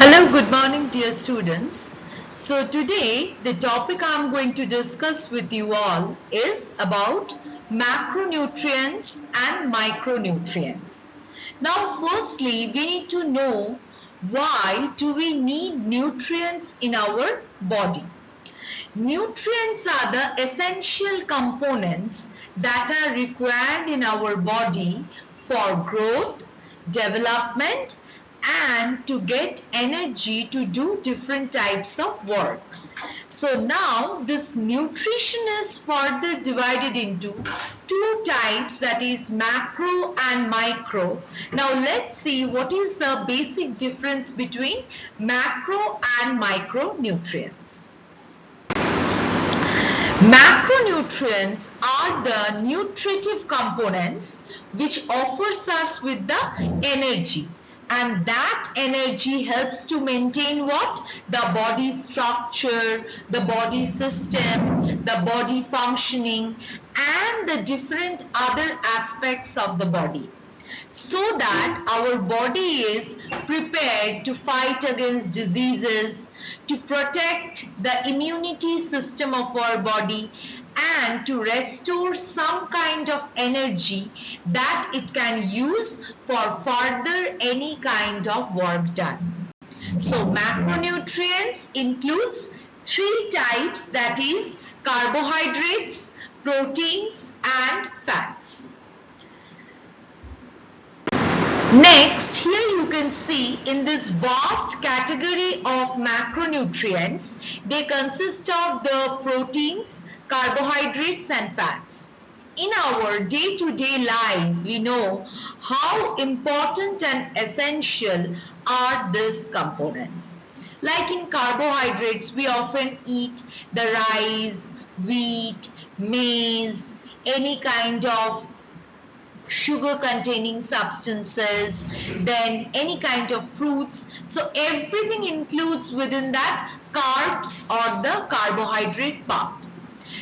Hello, good morning, dear students. So today the topic I'm going to discuss with you all is about macronutrients and micronutrients. Now, firstly, we need to know why do we need nutrients in our body. Nutrients are the essential components that are required in our body for growth, development, and to get energy to do different types of work. So now this nutrition is further divided into two types, that is macro and micro. Now let's see what is the basic difference between macro and micronutrients. Macronutrients are the nutritive components which offers us with the energy, and that energy helps to maintain what? The body structure, the body system, the body functioning, and the different other aspects of the body, so that our body is prepared to fight against diseases, to protect the immunity system of our body, and to restore some kind of energy that it can use for further any kind of work done. So macronutrients includes three types, that is carbohydrates, proteins, and fats. Next, here you can see in this vast category of macronutrients, they consist of the proteins, carbohydrates, and fats. In our day-to-day life, we know how important and essential are these components. Like in carbohydrates, we often eat the rice, wheat, maize, any kind of sugar containing substances, then any kind of fruits. So everything includes within that carbs or the carbohydrate part.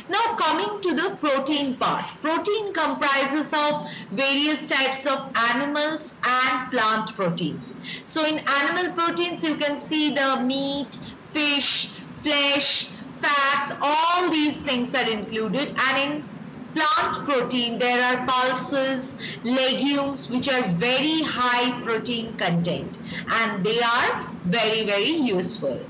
Now coming to the protein part. Protein comprises of various types of animals and plant proteins. So in animal proteins you can see the meat, fish, flesh, fats, all these things are included, and in plant protein there are pulses, legumes which are very high protein content, and they are very useful.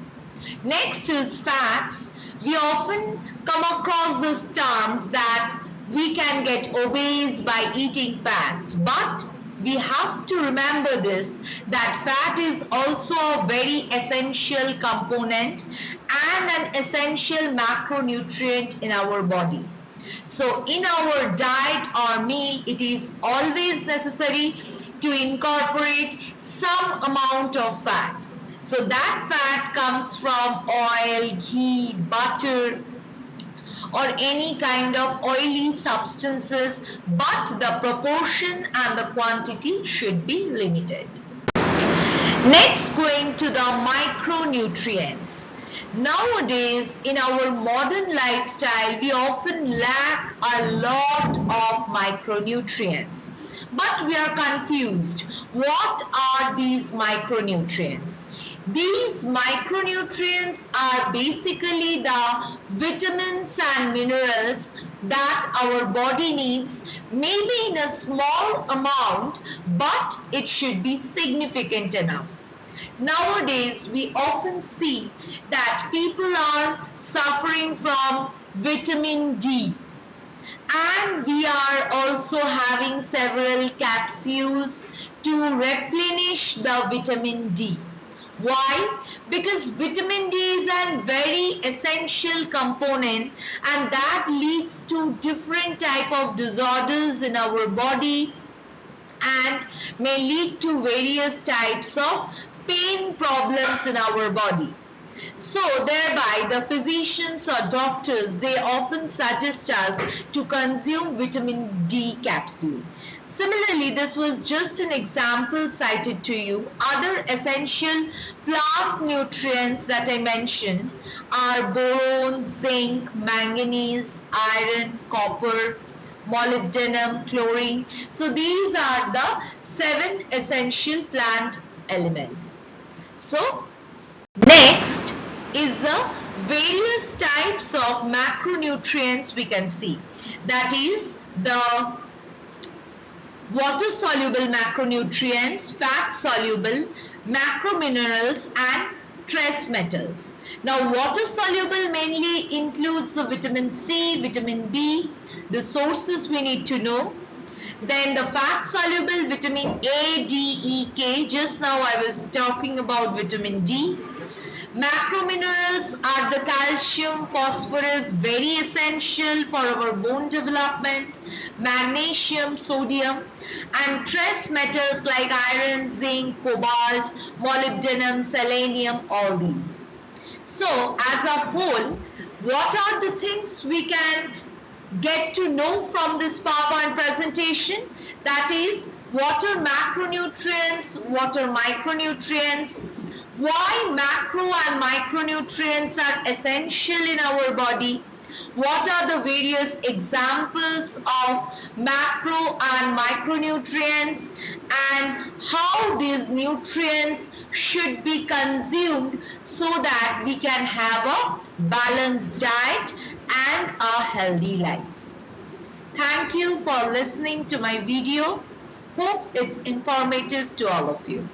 Next is fats. We often come across these terms that we can get obese by eating fats, but we have to remember this, that fat is also a very essential component and an essential macronutrient in our body. So in our diet or meal, it is always necessary to incorporate some amount of fat. So that fat comes from oil, ghee, butter, or any kind of oily substances, but the proportion and the quantity should be limited. Next, going to the micronutrients. Nowadays, in our modern lifestyle, we often lack a lot of micronutrients. But we are confused. What are these micronutrients? These micronutrients are basically the vitamins and minerals that our body needs, maybe in a small amount, but it should be significant enough. Nowadays, we often see that people are suffering from vitamin D, and we are also having several capsules to replenish the vitamin D. Why? Because vitamin D is a very essential component, and that leads to different type of disorders in our body and may lead to various types of pain problems in our body. So thereby the physicians or doctors, they often suggest us to consume vitamin D capsule. Similarly, this was just an example cited to you. Other essential plant nutrients that I mentioned are boron, zinc, manganese, iron, copper, molybdenum, chlorine. So these are the 7 essential plant elements. So is the various types of macronutrients we can see. That is the water-soluble macronutrients, fat-soluble, macrominerals and trace metals. Now, water-soluble mainly includes the vitamin C, vitamin B, the sources we need to know. Then the fat-soluble vitamin A, D, E, K. Just now I was talking about vitamin D. Macrominerals are the calcium, phosphorus, very essential for our bone development, magnesium, sodium, and trace metals like iron, zinc, cobalt, molybdenum, selenium, all these. So, as a whole, what are the things we can get to know from this PowerPoint presentation? That is, water macronutrients, water micronutrients, why macro and micronutrients are essential in our body, what are the various examples of macro and micronutrients, and how these nutrients should be consumed so that we can have a balanced diet and a healthy life. Thank you for listening to my video. Hope it's informative to all of you.